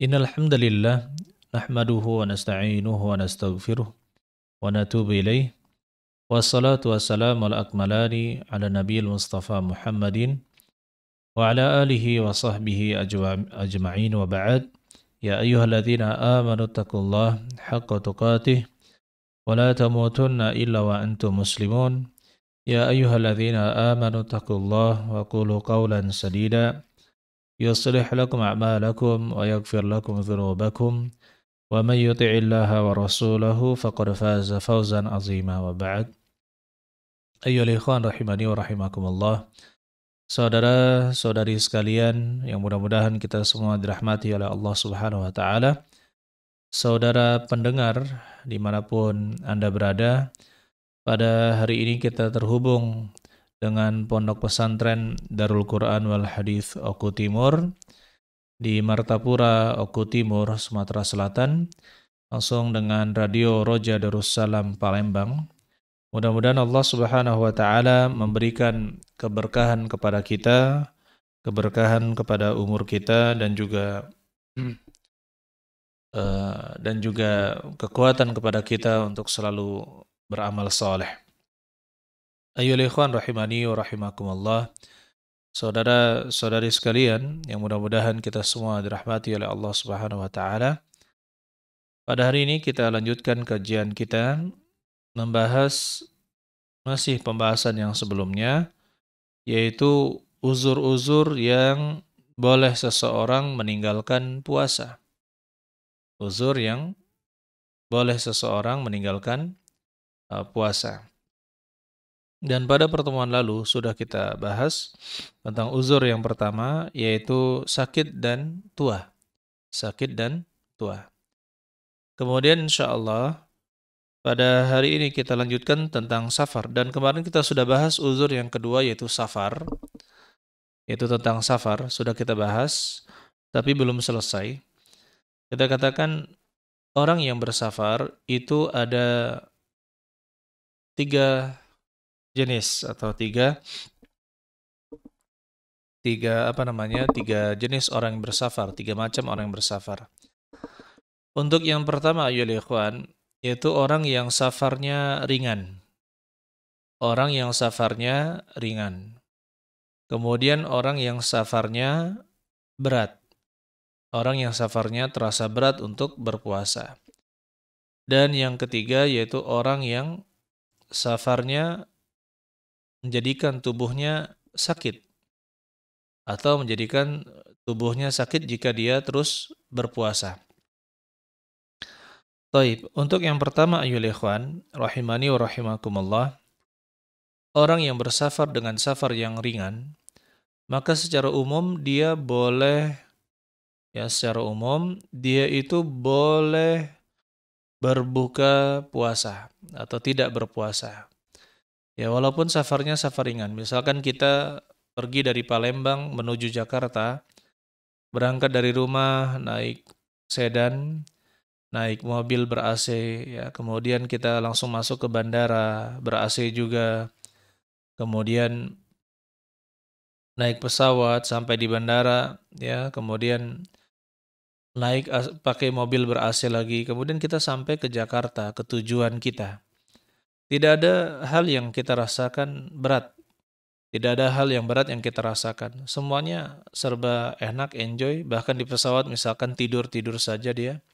Innal hamdalillah nahmaduhu wa nasta'inuhu wa nastaghfiruh wa natubu ilaih wassalatu wassalamu ala akmalani ala nabiyil mustafa Muhammadin wa ala alihi wa sahbihi ajma'in wa ba'd. Ya ayyuhalladzina amanu taqullaha haqqa tuqatih wa la tamutunna illa wa antum muslimun. Ya ayyuhalladzina amanu taqullaha wa qulu qawlan sadida yuslih lakum a'malakum wa yaghfir lakum dhunubakum wa man yuti'illaha wa rasulahu faqad faza fawzan 'azima wa ba'd. Ayyuhal ikhwan rahimani wa rahimakumullah. Saudara-saudari sekalian yang mudah-mudahan kita semua dirahmati oleh Allah Subhanahu wa taala. Saudara pendengar dimanapun Anda berada, pada hari ini kita terhubung dengan Pondok Pesantren Darul Quran wal Hadits Oku Timur di Martapura, Oku Timur, Sumatera Selatan, langsung dengan Radio Roja Darussalam Palembang. Mudah-mudahan Allah Subhanahu wa taala memberikan keberkahan kepada kita, keberkahan kepada umur kita dan juga kekuatan kepada kita untuk selalu beramal saleh. Ayyuhal ikhwan rahimani wa rahimakumullah. Saudara-saudari sekalian yang mudah-mudahan kita semua dirahmati oleh Allah Subhanahu wa taala. Pada hari ini kita lanjutkan kajian kita membahas masih pembahasan yang sebelumnya, yaitu uzur-uzur yang boleh seseorang meninggalkan puasa. Uzur yang boleh seseorang meninggalkan puasa. Dan pada pertemuan lalu sudah kita bahas tentang uzur yang pertama, yaitu sakit dan tua. Sakit dan tua. Kemudian insya Allah pada hari ini kita lanjutkan tentang safar. Dan kemarin kita sudah bahas uzur yang kedua, yaitu safar. Yaitu tentang safar, sudah kita bahas, tapi belum selesai. Kita katakan orang yang bersafar itu ada tiga jenis atau tiga jenis orang yang bersafar, tiga macam orang yang bersafar. Untuk yang pertama ayyuhal ikhwan, yaitu orang yang safarnya ringan. Orang yang safarnya ringan. Kemudian orang yang safarnya berat. Orang yang safarnya terasa berat untuk berpuasa. Dan yang ketiga yaitu orang yang safarnya menjadikan tubuhnya sakit atau menjadikan tubuhnya sakit jika dia terus berpuasa. Taib, untuk yang pertama ayyuhal ikhwan rahimani wa rahimakumullah, orang yang bersafar dengan safar yang ringan, maka secara umum dia itu boleh berbuka puasa atau tidak berpuasa. Ya, walaupun safarnya safar ringan. Misalkan kita pergi dari Palembang menuju Jakarta, berangkat dari rumah naik sedan, naik mobil ber-AC, ya, kemudian kita langsung masuk ke bandara ber-AC juga, kemudian naik pesawat sampai di bandara, ya, kemudian naik pakai mobil ber-AC lagi, kemudian kita sampai ke Jakarta, ke tujuan kita. Tidak ada hal yang kita rasakan berat. Tidak ada hal yang berat yang kita rasakan. Semuanya serba enak, enjoy. Bahkan di pesawat misalkan tidur-tidur saja dia.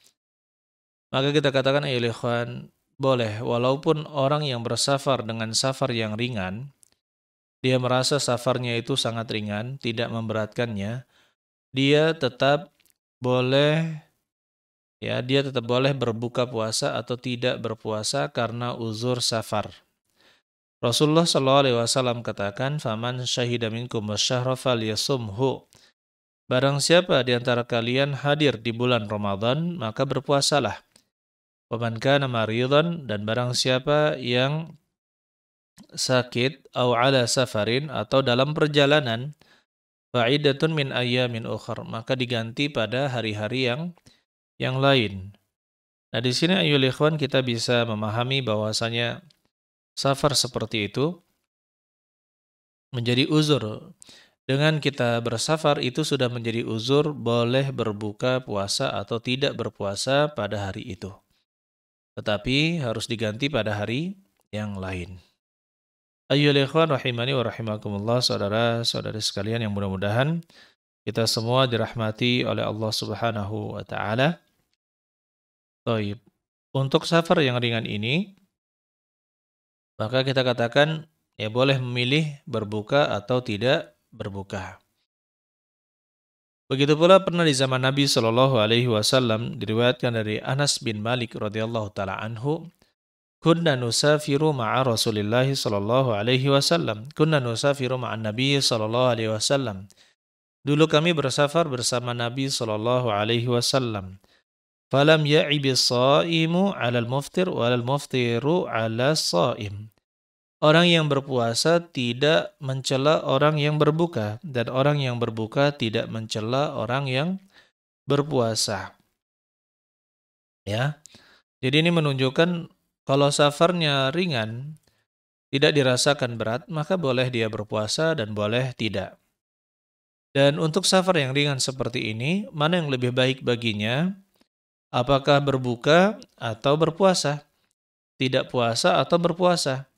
Maka kita katakan, ayyuhal ikhwan, boleh. Walaupun orang yang bersafar dengan safar yang ringan, dia merasa safarnya itu sangat ringan, tidak memberatkannya, dia tetap boleh berbuka puasa atau tidak berpuasa karena uzur safar. Rasulullah SAW katakan, "Faman syahida minkum wasyahra falyasumhu." Barang siapa di antara kalian hadir di bulan Ramadan, maka berpuasalah. Waman kana maridan, dan barang siapa yang sakit au ala safarin atau dalam perjalanan, fa'iddatun min ayyamin ukhar, maka diganti pada hari-hari yang lain. Nah, di sini ayyuhal ikhwan kita bisa memahami bahwasanya safar seperti itu menjadi uzur Dengan kita bersafar itu sudah menjadi uzur boleh berbuka puasa atau tidak berpuasa pada hari itu. Tetapi harus diganti pada hari yang lain. Ayyuhal ikhwan rahimani wa rahimakumullah, saudara-saudari sekalian yang mudah-mudahan kita semua dirahmati oleh Allah Subhanahu wa taala. Baik. Untuk safar yang ringan ini, maka kita katakan ya boleh memilih berbuka atau tidak berbuka. Begitu pula pernah di zaman Nabi Shallallahu Alaihi Wasallam diriwayatkan dari Anas bin Malik radhiyallahu taala anhu, kunna nusafiru ma'a Rasulillah Shallallahu Alaihi Wasallam, kunna nusafiru ma'an Nabi Shallallahu Alaihi Wasallam. Dulu kami bersafar bersama Nabi Shallallahu Alaihi Wasallam. Falam ya'ibis shaimu 'alal muftir walal muftiru 'alas shaim. Orang yang berpuasa tidak mencela orang yang berbuka dan orang yang berbuka tidak mencela orang yang berpuasa. Ya. Jadi ini menunjukkan kalau safarnya ringan, tidak dirasakan berat, maka boleh dia berpuasa dan boleh tidak. Dan untuk safar yang ringan seperti ini, mana yang lebih baik baginya? Apakah berbuka atau berpuasa? Tidak puasa atau berpuasa?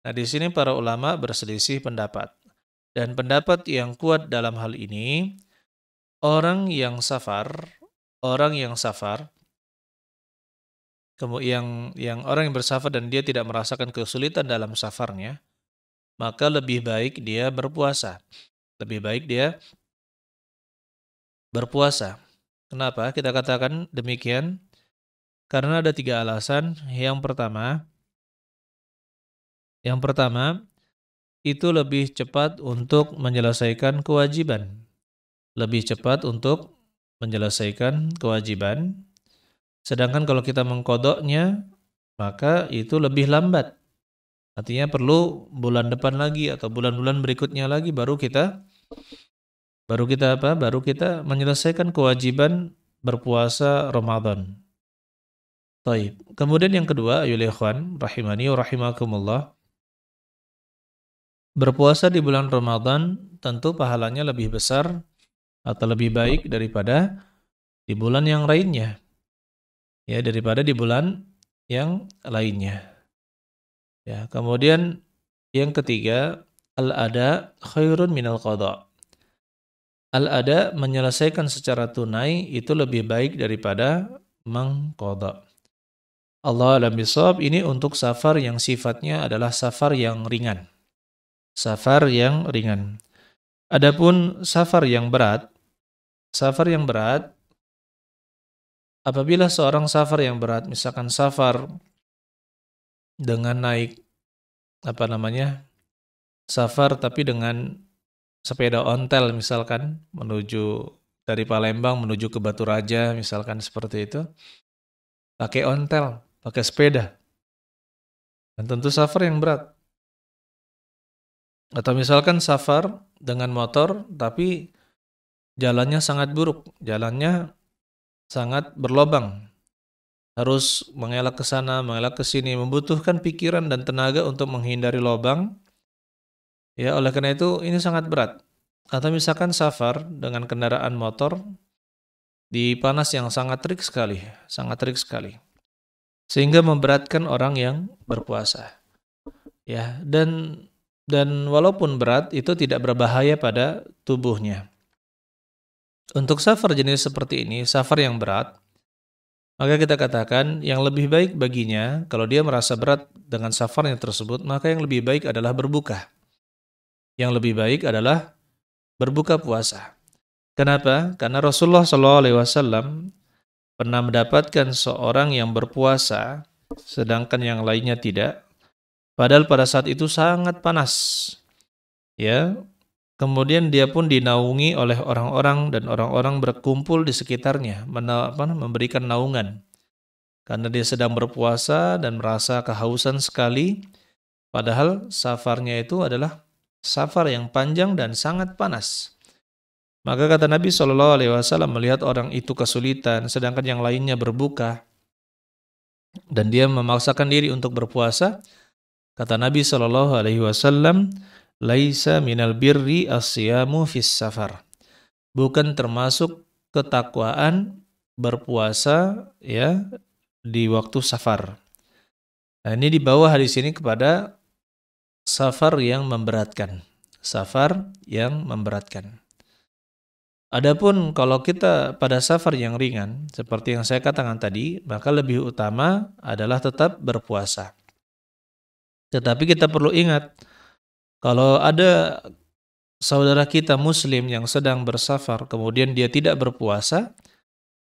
Nah, di sini para ulama berselisih pendapat. Dan pendapat yang kuat dalam hal ini, orang yang safar, orang yang bersafar dan dia tidak merasakan kesulitan dalam safarnya, maka lebih baik dia berpuasa. Lebih baik dia berpuasa. Kenapa kita katakan demikian? Karena ada 3 alasan. Yang pertama, itu lebih cepat untuk menyelesaikan kewajiban. Lebih cepat untuk menyelesaikan kewajiban. Sedangkan kalau kita mengkodoknya, maka itu lebih lambat. Artinya perlu bulan depan lagi atau bulan-bulan berikutnya lagi baru kita menyelesaikan kewajiban berpuasa Ramadan. Baik. Kemudian yang kedua, ayyuhal ikhwan rahimani wa rahimakumullah, berpuasa di bulan Ramadan tentu pahalanya lebih besar atau lebih baik daripada di bulan yang lainnya. Ya, daripada di bulan yang lainnya. Ya, kemudian yang ketiga, al-ada khairun minal qada. Al-ada menyelesaikan secara tunai itu lebih baik daripada mengqada. Allah alam bisawab, ini untuk safar yang sifatnya adalah safar yang ringan. Safar yang ringan. Adapun safar yang berat, apabila seorang safar yang berat, misalkan safar dengan naik safar tapi dengan sepeda ontel misalkan menuju dari Palembang menuju ke Batu Raja misalkan seperti itu, pakai ontel, pakai sepeda, dan tentu safar yang berat. Atau misalkan safar dengan motor tapi jalannya sangat buruk, jalannya sangat berlobang, harus mengelak ke sana, mengelak ke sini, membutuhkan pikiran dan tenaga untuk menghindari lobang. Ya, oleh karena itu ini sangat berat. Atau misalkan safar dengan kendaraan motor di panas yang sangat terik sekali, sehingga memberatkan orang yang berpuasa. Ya, dan walaupun berat itu tidak berbahaya pada tubuhnya. Untuk safar jenis seperti ini, safar yang berat, maka kita katakan yang lebih baik baginya, kalau dia merasa berat dengan safarnya tersebut, maka yang lebih baik adalah berbuka. Yang lebih baik adalah berbuka puasa. Kenapa? Karena Rasulullah SAW pernah mendapatkan seorang yang berpuasa, sedangkan yang lainnya tidak. Padahal pada saat itu sangat panas. Ya, kemudian dia pun dinaungi oleh orang-orang dan orang-orang berkumpul di sekitarnya, memberikan naungan. Karena dia sedang berpuasa dan merasa kehausan sekali, padahal safarnya itu adalah safar yang panjang dan sangat panas. Maka kata Nabi SAW melihat orang itu kesulitan, sedangkan yang lainnya berbuka, dan dia memaksakan diri untuk berpuasa, kata Nabi SAW, Laisa minal birri asyamu fis safar. Bukan termasuk ketakwaan berpuasa ya di waktu safar. Nah, ini di bawah hadis ini kepada safar yang memberatkan. Safar yang memberatkan. Adapun kalau kita pada safar yang ringan, seperti yang saya katakan tadi, maka lebih utama adalah tetap berpuasa. Tetapi kita perlu ingat, kalau ada saudara kita muslim yang sedang bersafar, kemudian dia tidak berpuasa,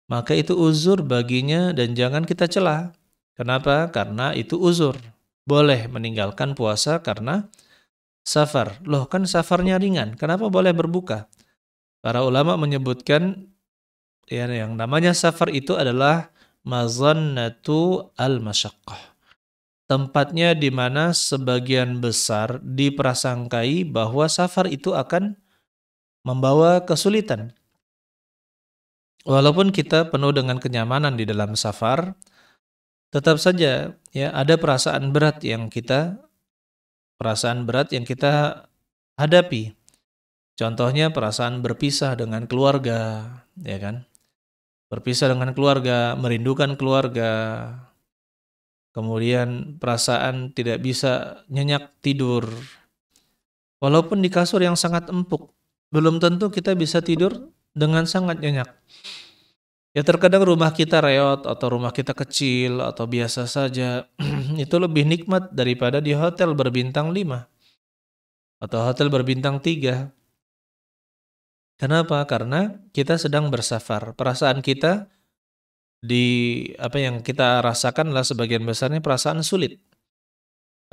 maka itu uzur baginya dan jangan kita celah. Kenapa? Karena itu uzur. Boleh meninggalkan puasa karena safar. Loh, kan safarnya ringan, kenapa boleh berbuka? Para ulama menyebutkan ya, yang namanya safar itu adalah mazannatu al-masyaqqah. Tempatnya di mana sebagian besar diprasangkai bahwa safar itu akan membawa kesulitan. Walaupun kita penuh dengan kenyamanan di dalam safar, tetap saja ya ada perasaan berat yang kita hadapi. Contohnya perasaan berpisah dengan keluarga, ya kan? Berpisah dengan keluarga, merindukan keluarga. Kemudian perasaan tidak bisa nyenyak tidur. Walaupun di kasur yang sangat empuk, belum tentu kita bisa tidur dengan sangat nyenyak. Ya terkadang rumah kita reot atau rumah kita kecil atau biasa saja, itu lebih nikmat daripada di hotel berbintang 5 atau hotel berbintang 3. Kenapa? Karena kita sedang bersafar. Perasaan kita apa yang kita rasakan adalah sebagian besarnya perasaan sulit.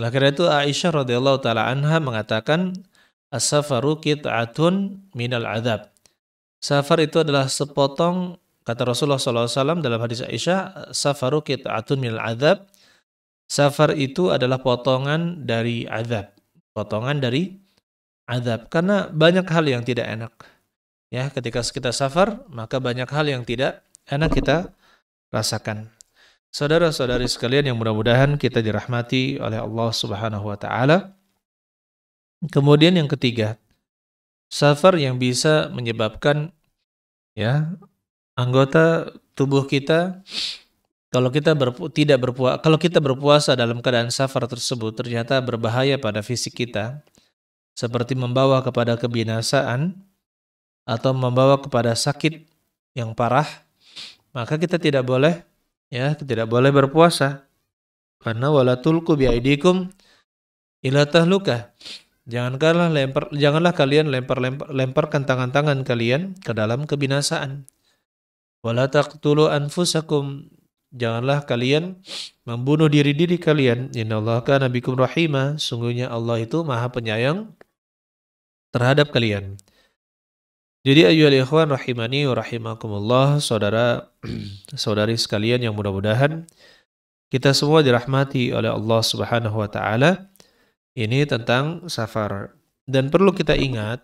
Oleh karena itu Aisyah radhiyallahu taala anha mengatakan as-safaru qit'atun minal adzab. Safar itu adalah sepotong, kata Rasulullah SAW dalam hadis Aisyah, safaru qit'atun minal adzab. Safar itu adalah potongan dari azab. Potongan dari azab. Karena banyak hal yang tidak enak. Ya, ketika kita safar, maka banyak hal yang tidak enak kita rasakan. Saudara-saudari sekalian yang mudah-mudahan kita dirahmati oleh Allah Subhanahu wa taala. Kemudian yang ketiga, safar yang bisa menyebabkan ya anggota tubuh kita kalau kita berpuasa dalam keadaan safar tersebut ternyata berbahaya pada fisik kita, seperti membawa kepada kebinasaan atau membawa kepada sakit yang parah, maka kita tidak boleh berpuasa. Karena wala tulqu biaidikum ila tahlukah. Janganlah kalian lemparkan tangan-tangan kalian ke dalam kebinasaan. Wala taqtulu anfusakum. Janganlah kalian membunuh diri-diri kalian. Innallaha kana bikum rahima. Sungguhnya Allah itu Maha Penyayang terhadap kalian. Jadi ayyuhal ikhwan rahimani wa rahimakumullah, saudara-saudari sekalian yang mudah-mudahan kita semua dirahmati oleh Allah Subhanahu wa taala. Ini tentang safar. Dan perlu kita ingat,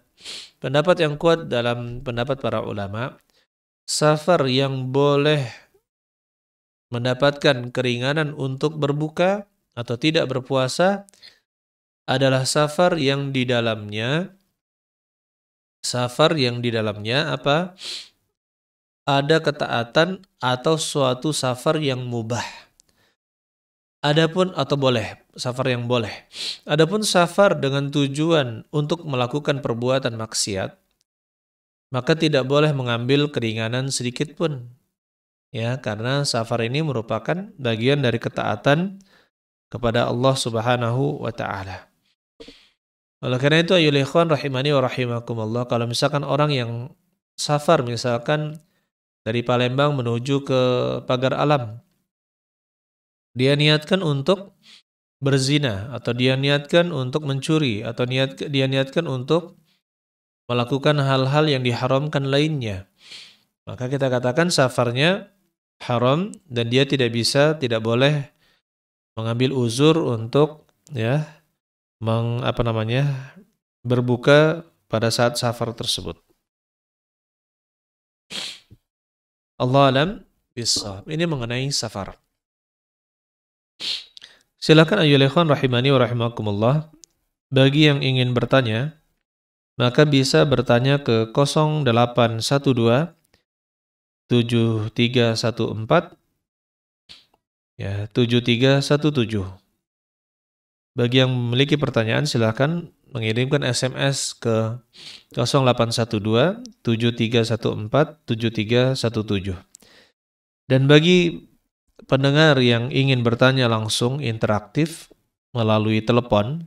pendapat yang kuat dalam pendapat para ulama, safar yang boleh mendapatkan keringanan untuk berbuka atau tidak berpuasa adalah safar yang di dalamnya apa? Ada ketaatan atau suatu safar yang mubah. Safar yang boleh. Adapun safar dengan tujuan untuk melakukan perbuatan maksiat, maka tidak boleh mengambil keringanan sedikit pun. Ya, karena safar ini merupakan bagian dari ketaatan kepada Allah Subhanahu wa taala. Oleh karena itu ayyuhal ikhwan rahimani wa rahimakumullah, kalau misalkan orang yang safar misalkan dari Palembang menuju ke Pagar Alam, dia niatkan untuk berzina atau dia niatkan untuk mencuri atau dia niatkan untuk melakukan hal-hal yang diharamkan lainnya, maka kita katakan safarnya haram dan dia tidak boleh mengambil uzur untuk berbuka pada saat safar tersebut. Allah alam bissawab. Ini mengenai safar. Silakan ayyuhal ikhwan rahimani wa rahimakumullah. Bagi yang ingin bertanya, maka bisa bertanya ke 0812 7314 ya 7317. Bagi yang memiliki pertanyaan silakan mengirimkan SMS ke 0812 7314 7317. Dan bagi pendengar yang ingin bertanya langsung interaktif melalui telepon,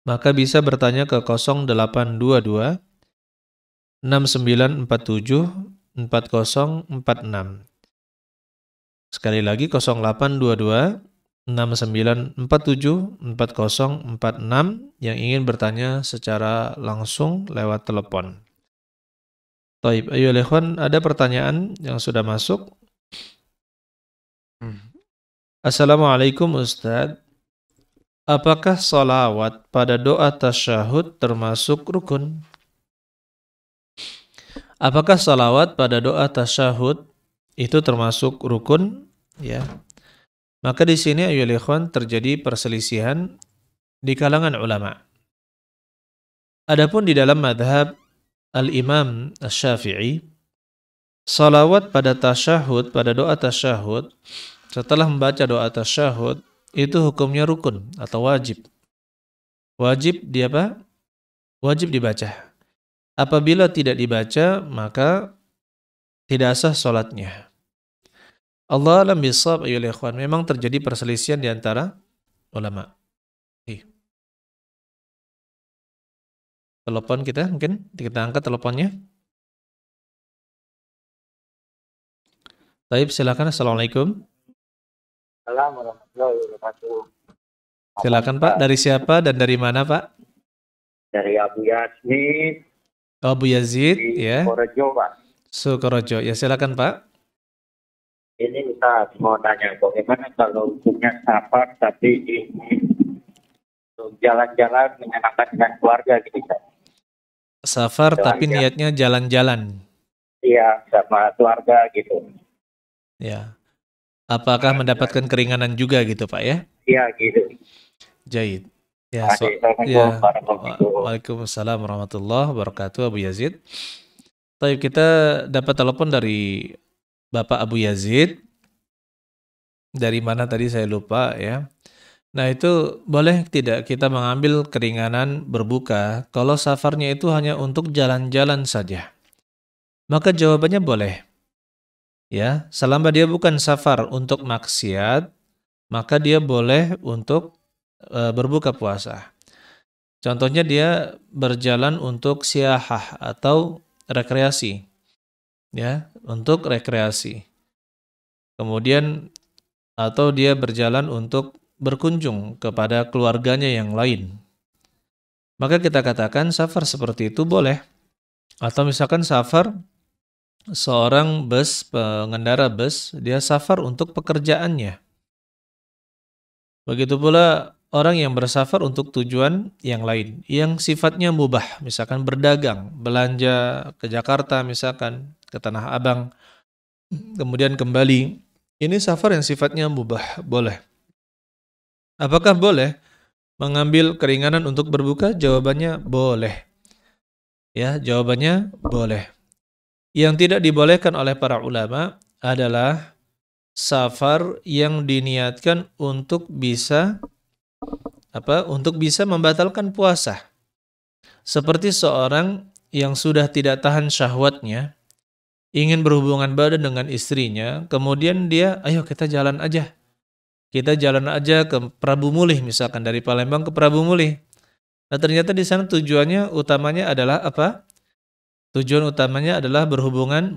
maka bisa bertanya ke 0822 6947 4046. Sekali lagi 0822 6947 4046 yang ingin bertanya secara langsung lewat telepon. Taib, ayo ikhwan, ada pertanyaan yang sudah masuk? Assalamualaikum Ustaz. Apakah salawat pada doa tasyahud termasuk rukun? Apakah salawat pada doa tasyahud itu termasuk rukun? Ya. Maka di sini ayyuhal ikhwan terjadi perselisihan di kalangan ulama. Adapun di dalam madhab Al-Imam Asy-Syafi'i, salawat pada tasyahud, pada doa tasyahud, setelah membaca doa tasyahud, itu hukumnya rukun atau wajib. Wajib di apa? Wajib dibaca. Apabila tidak dibaca, maka tidak sah salatnya. Allah alam bisawab ayyuhal ikhwan. Memang terjadi perselisihan di antara ulama. Telepon kita mungkin kita angkat teleponnya. Taib, silakan. Assalamualaikum. Assalamualaikum warahmatullahi wabarakatuh. Silakan Pak. Dari siapa dan dari mana Pak? Dari Abu Yazid. Abu Yazid, ya. Sukorejo, Pak. Sukorejo. Ya, silakan Pak. Ini Ustaz mau tanya, bagaimana kalau punya safar tapi ini jalan-jalan menyenangkan dengan keluarga gitu, Ustaz? Safar tapi niatnya jalan-jalan. Iya, sama keluarga gitu. Ya. Apakah mendapatkan keringanan juga gitu Pak ya? Iya gitu. Jahid. Ya, Waalaikumsalam warahmatullahi wabarakatuh Abu Yazid. Baik, kita dapat telepon dari Bapak Abu Yazid. Dari mana tadi saya lupa ya. Nah itu boleh tidak kita mengambil keringanan berbuka kalau safarnya itu hanya untuk jalan-jalan saja? Maka jawabannya boleh. Ya, selama dia bukan safar untuk maksiat, maka dia boleh untuk berbuka puasa. Contohnya dia berjalan untuk siyahah atau rekreasi. Ya, untuk rekreasi. Kemudian atau dia berjalan untuk berkunjung kepada keluarganya yang lain. Maka kita katakan safar seperti itu boleh. Atau misalkan safar seorang pengendara bus, dia safar untuk pekerjaannya. Begitu pula orang yang bersafar untuk tujuan yang lain, yang sifatnya mubah, misalkan berdagang, belanja ke Jakarta misalkan, ke Tanah Abang, kemudian kembali. Ini safar yang sifatnya mubah, boleh. Apakah boleh mengambil keringanan untuk berbuka? Jawabannya boleh. Ya, jawabannya boleh. Yang tidak dibolehkan oleh para ulama adalah safar yang diniatkan untuk bisa membatalkan puasa. Seperti seorang yang sudah tidak tahan syahwatnya, ingin berhubungan badan dengan istrinya, kemudian dia, ayo kita jalan aja. Kita jalan aja ke Prabu Mulih misalkan, dari Palembang ke Prabu Mulih. Nah ternyata di sana tujuannya utamanya adalah apa? Tujuan utamanya adalah berhubungan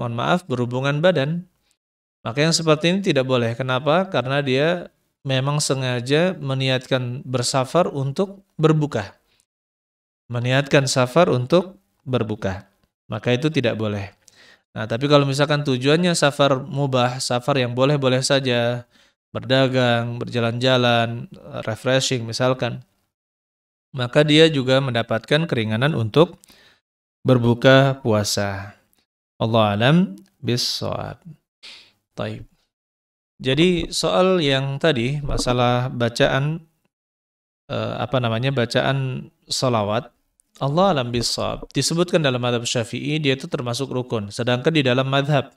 badan. Maka yang seperti ini tidak boleh. Kenapa? Karena dia memang sengaja meniatkan bersafar untuk berbuka. Meniatkan safar untuk berbuka. Maka itu tidak boleh. Nah tapi kalau misalkan tujuannya safar mubah, safar yang boleh-boleh saja, berdagang, berjalan-jalan, refreshing misalkan, maka dia juga mendapatkan keringanan untuk berbuka puasa. Allah alam bis-shawab. Taib. Jadi soal yang tadi, masalah bacaan bacaan salawat, Allah alam bisawab, disebutkan dalam mazhab Syafi'i dia itu termasuk rukun. Sedangkan di dalam mazhab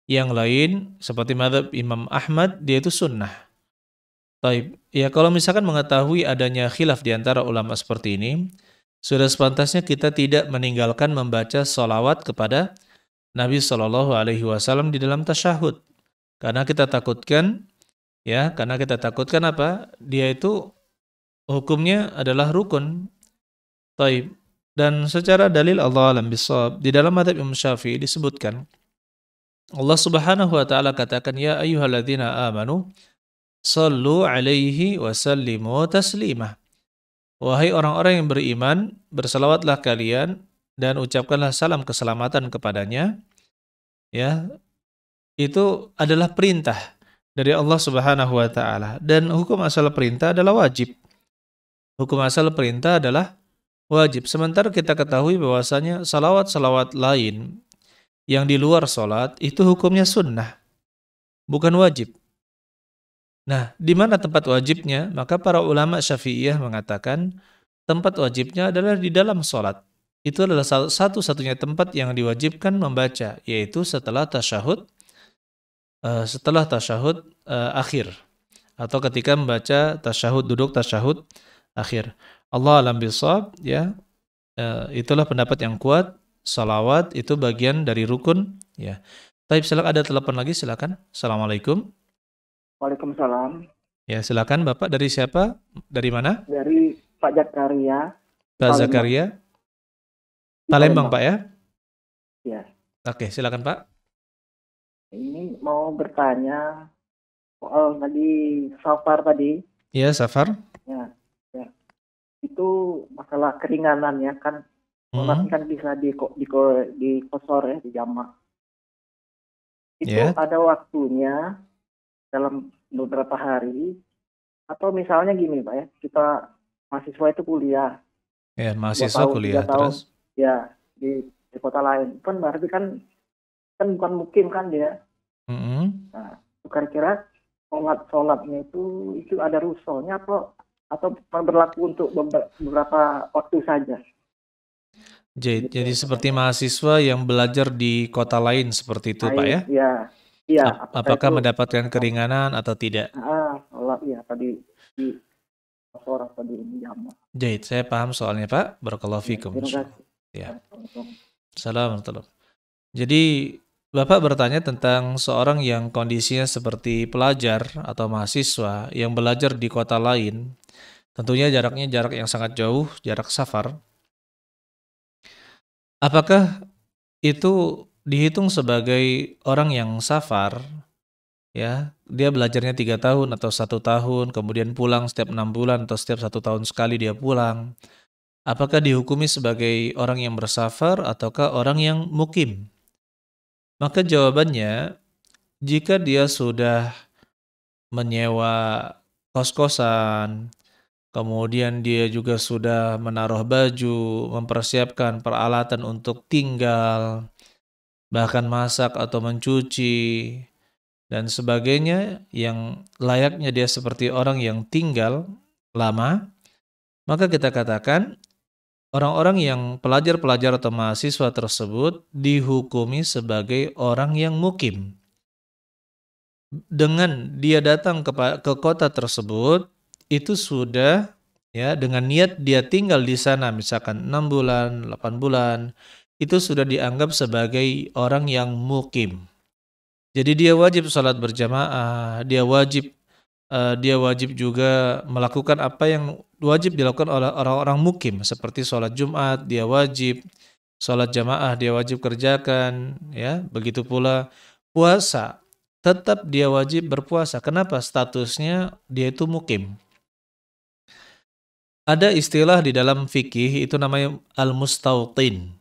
yang lain seperti mazhab Imam Ahmad dia itu sunnah. Taib. Ya kalau misalkan mengetahui adanya khilaf di antara ulama seperti ini, sudah sepantasnya kita tidak meninggalkan membaca salawat kepada Nabi Shallallahu Alaihi Wasallam di dalam tasyahud. Karena kita takutkan apa? Dia itu hukumnya adalah rukun. Taib. Dan secara dalil Allah alam bisawab, di dalam mazhab Imam Syafi'i disebutkan Allah Subhanahu wa taala katakan ya ayyuhalladzina amanu sallu alaihi wa sallimu taslimah. Wahai orang-orang yang beriman, bersalawatlah kalian dan ucapkanlah salam keselamatan kepadanya. Ya, itu adalah perintah dari Allah Subhanahu wa taala dan hukum asal perintah adalah wajib. Hukum asal perintah adalah wajib. Sementara kita ketahui bahwasanya salawat-salawat lain yang di luar salat itu hukumnya sunnah, bukan wajib. Nah, di mana tempat wajibnya? Maka para ulama Syafi'iyah mengatakan tempat wajibnya adalah di dalam salat. Itu adalah satu-satunya tempat yang diwajibkan membaca, yaitu setelah tasyahud akhir atau ketika membaca tasyahud duduk tasyahud akhir. Allah alam bisawab, ya. Itulah pendapat yang kuat. Salawat itu bagian dari rukun, ya. Taib, silakan, ada telepon lagi, silakan. Assalamualaikum. Waalaikumsalam. Ya, silakan Bapak, dari siapa? Dari mana? Dari Pak Zakaria. Pak Zakaria. Palembang, Pak ya? Ya. Oke, silakan Pak. Ini mau bertanya soal tadi safar tadi. Iya, safar. Ya. Itu masalah keringanan ya kan. Sholat kan bisa di kosor ya, di jamak. Itu ada waktunya dalam beberapa hari, atau misalnya gini Pak ya, kita mahasiswa itu kuliah. Ya, mahasiswa kuliah terus. Ya, di kota lain. Kan berarti kan bukan mukim kan dia. Nah, kira-kira sholatnya itu ada rusolnya atau berlaku untuk beberapa waktu saja. Jadi seperti mahasiswa yang belajar di kota lain seperti itu, Pak ya? Iya. Apakah mendapatkan keringanan atau tidak? Sholat ya tadi di kosor atau di jamak. Jahit, saya paham soalnya Pak. Barakallahu fikum. Terima kasih. Ya. Assalamualaikum. Jadi Bapak bertanya tentang seorang yang kondisinya seperti pelajar atau mahasiswa yang belajar di kota lain. Tentunya jaraknya jarak yang sangat jauh, jarak safar. Apakah itu dihitung sebagai orang yang safar? Ya, dia belajarnya 3 tahun atau 1 tahun, kemudian pulang setiap 6 bulan atau setiap 1 tahun sekali dia pulang. Apakah dihukumi sebagai orang yang bersafar ataukah orang yang mukim? Maka jawabannya, jika dia sudah menyewa kos-kosan, kemudian dia juga sudah menaruh baju, mempersiapkan peralatan untuk tinggal, bahkan masak atau mencuci, dan sebagainya yang layaknya dia seperti orang yang tinggal lama, maka kita katakan orang-orang yang pelajar-pelajar atau mahasiswa tersebut dihukumi sebagai orang yang mukim. Dengan dia datang ke kota tersebut, itu sudah ya dengan niat dia tinggal di sana misalkan 6 bulan, 8 bulan, itu sudah dianggap sebagai orang yang mukim. Jadi dia wajib sholat berjamaah, dia wajib juga melakukan apa yang wajib dilakukan oleh orang-orang mukim seperti sholat Jumat, dia wajib sholat jamaah, dia wajib kerjakan, ya begitu pula puasa, tetap dia wajib berpuasa. Kenapa? Statusnya dia itu mukim. Ada istilah di dalam fikih itu namanya al-mustautin.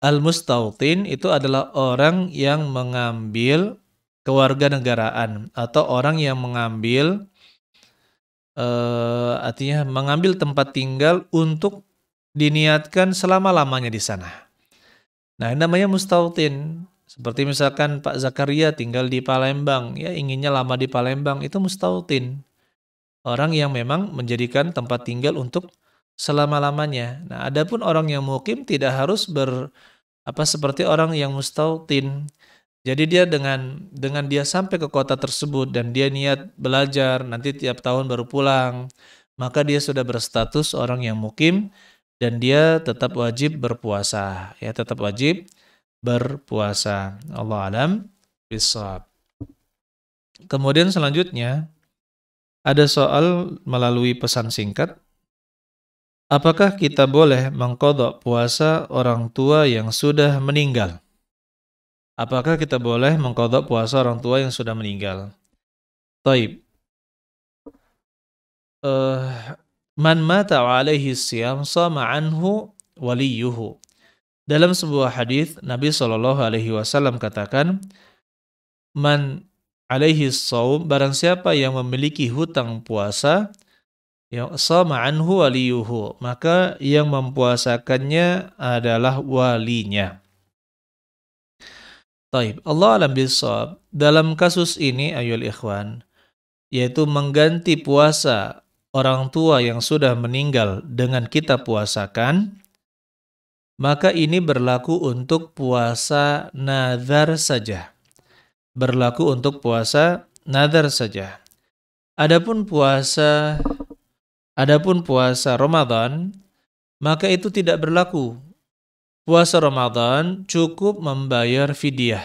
Al-mustautin itu adalah orang yang mengambil kewarganegaraan atau orang yang mengambil artinya mengambil tempat tinggal untuk diniatkan selama-lamanya di sana. Nah, ini namanya mustautin. Seperti misalkan Pak Zakaria tinggal di Palembang, ya inginnya lama di Palembang, itu mustautin. orang yang memang menjadikan tempat tinggal untuk selama-lamanya. Nah, adapun orang yang mukim tidak harus seperti orang yang mustautin. Jadi dia dengan dia sampai ke kota tersebut dan dia niat belajar, nanti tiap tahun baru pulang, maka dia sudah berstatus orang yang mukim dan dia tetap wajib berpuasa. Ya, tetap wajib berpuasa. Allah alam bisawab. Kemudian selanjutnya ada soal melalui pesan singkat. Apakah kita boleh mengqadha puasa orang tua yang sudah meninggal? Apakah kita boleh mengqadha puasa orang tua yang sudah meninggal? Taib. Man mata alaihi siyam sama anhu waliyuhu. Dalam sebuah hadis Nabi SAW katakan, man alaihi shaum, barang siapa yang memiliki hutang puasa, yang sama anhu waliyuhu, maka yang mempuasakannya adalah walinya. Taib. Allah alam bisawab. Dalam kasus ini ayol ikhwan, yaitu mengganti puasa orang tua yang sudah meninggal dengan kita puasakan, maka ini berlaku untuk puasa nazar saja. Berlaku untuk puasa nazar saja. Adapun puasa Ramadan, maka itu tidak berlaku. Puasa Ramadan cukup membayar fidyah.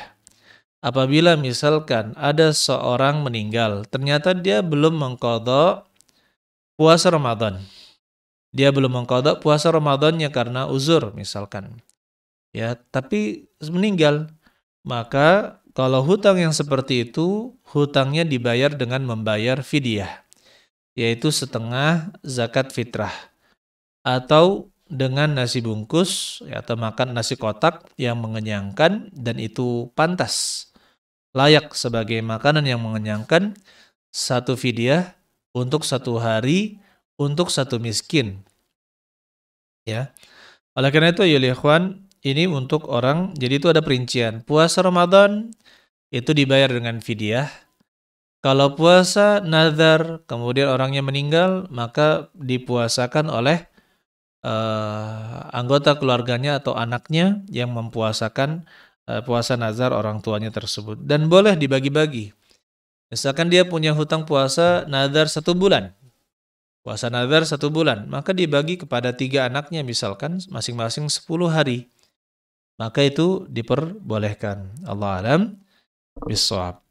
Apabila misalkan ada seorang meninggal, ternyata dia belum mengqadha puasa Ramadan. Dia belum mengqadha puasa Ramadannya karena uzur misalkan. Ya, tapi meninggal. Maka kalau hutang yang seperti itu, hutangnya dibayar dengan membayar fidyah, yaitu setengah zakat fitrah, atau dengan nasi bungkus atau makan nasi kotak yang mengenyangkan, dan itu pantas, layak sebagai makanan yang mengenyangkan, satu fidyah untuk satu hari untuk satu miskin. Ya. Oleh karena itu ya ikhwan, ini untuk orang, jadi itu ada perincian. Puasa Ramadan itu dibayar dengan fidyah. Kalau puasa nazar kemudian orangnya meninggal, maka dipuasakan oleh anggota keluarganya atau anaknya yang mempuasakan puasa nazar orang tuanya tersebut. Dan boleh dibagi-bagi. Misalkan dia punya hutang puasa nazar 1 bulan. Puasa nazar 1 bulan. Maka dibagi kepada 3 anaknya misalkan masing-masing 10 hari. Maka itu diperbolehkan. Allah alam bisawab.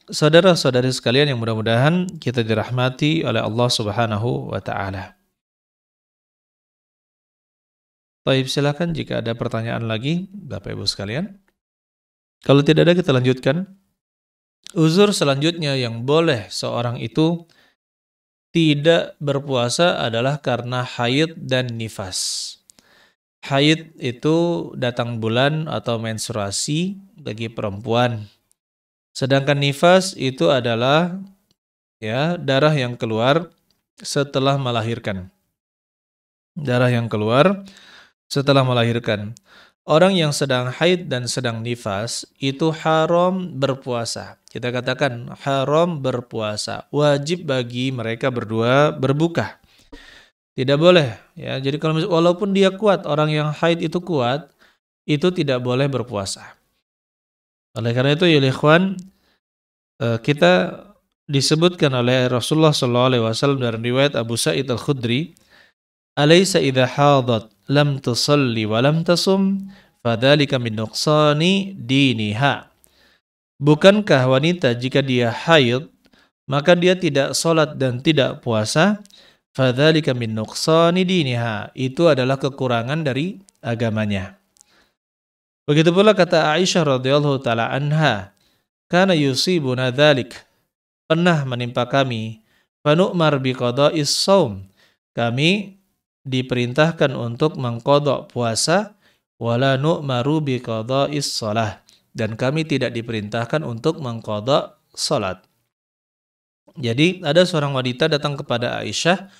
Saudara-saudari sekalian yang mudah-mudahan kita dirahmati oleh Allah Subhanahu wa taala. Baik, silakan jika ada pertanyaan lagi, Bapak Ibu sekalian. Kalau tidak ada, kita lanjutkan. Uzur selanjutnya yang boleh seorang itu tidak berpuasa adalah karena haid dan nifas. Haid itu datang bulan atau menstruasi bagi perempuan. Sedangkan nifas itu adalah darah yang keluar setelah melahirkan. Darah yang keluar setelah melahirkan. Orang yang sedang haid dan sedang nifas itu haram berpuasa. Kita katakan haram berpuasa. Wajib bagi mereka berdua berbuka. Tidak boleh. Ya, jadi kalau walaupun dia kuat, orang yang haid itu kuat, itu tidak boleh berpuasa. Oleh karena itu ya ikhwan, kita disebutkan oleh Rasulullah SAW dalam riwayat Abu Sa'id Al-Khudri, alaysa idha hadat lam tusalli wa lam tasum fadzalika min nuqsani diniha. Bukankah wanita jika dia haid maka dia tidak salat dan tidak puasa, fadzalika min nuqsani diniha, itu adalah kekurangan dari agamanya. Begitu pula kata Aisyah radhiyallahu taala anha, kana yusibuna dzalik, pernah menimpa kami, fanu'mar biqada'is shaum, kami diperintahkan untuk mengqadha puasa, wala nu'maru biqada'is shalah, dan kami tidak diperintahkan untuk mengqadha salat. Jadi ada seorang wanita datang kepada Aisyah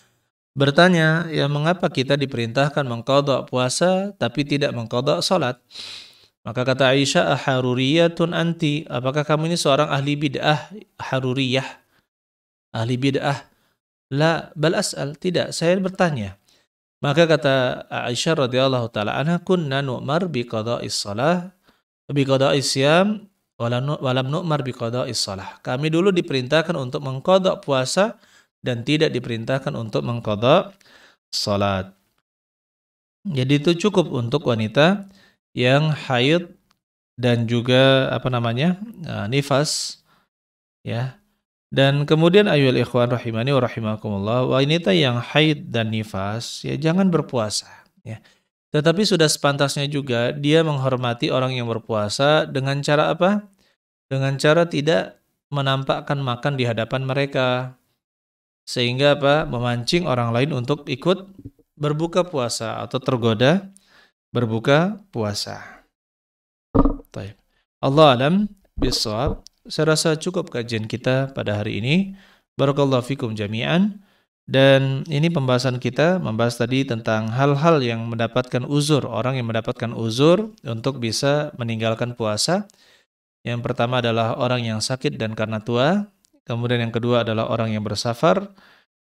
bertanya, ya mengapa kita diperintahkan mengqadha puasa tapi tidak mengqadha salat? Maka kata Aisyah, aharuriyatun anti, apakah kamu ini seorang ahli bid'ah haruriyah? ahli bid'ah. La bal as'al, tidak, saya bertanya. Maka kata Aisyah radhiyallahu taala anha, kunna nu'mar bi qada'is shalah bi qada'is siyam walam nu'mar bi qada'is shalah. Kami dulu diperintahkan untuk mengqada puasa dan tidak diperintahkan untuk mengqada salat. Jadi itu cukup untuk wanita yang haid dan juga nifas, ya. Dan kemudian ayyuhal ikhwan rahimani wa rahimakumullah, wanita yang haid dan nifas ya jangan berpuasa, ya. Tetapi sudah sepantasnya juga dia menghormati orang yang berpuasa dengan cara apa? Dengan cara tidak menampakkan makan di hadapan mereka. Sehingga apa? Memancing orang lain untuk ikut berbuka puasa atau tergoda berbuka puasa. Baik. Allah alam bisawab. Saya rasa cukup kajian kita pada hari ini. Barakallahu fikum jami'an. Dan ini pembahasan kita membahas tadi tentang hal-hal yang mendapatkan uzur, orang yang mendapatkan uzur untuk bisa meninggalkan puasa. Yang pertama adalah orang yang sakit dan karena tua. Kemudian yang kedua adalah orang yang bersafar.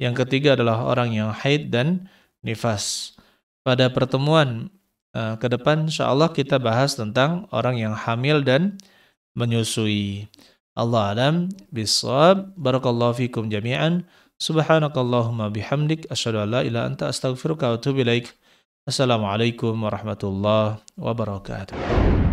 Yang ketiga adalah orang yang haid dan nifas. Pada pertemuan ke depan insyaallah kita bahas tentang orang yang hamil dan menyusui. Allah alam bisawab. Barakallahu fikum jami'an. Subhanakallahumma bihamdik asyhadu an la ilaha illa anta astaghfiruka wa atubu ilaik. Assalamualaikum warahmatullahi wabarakatuh.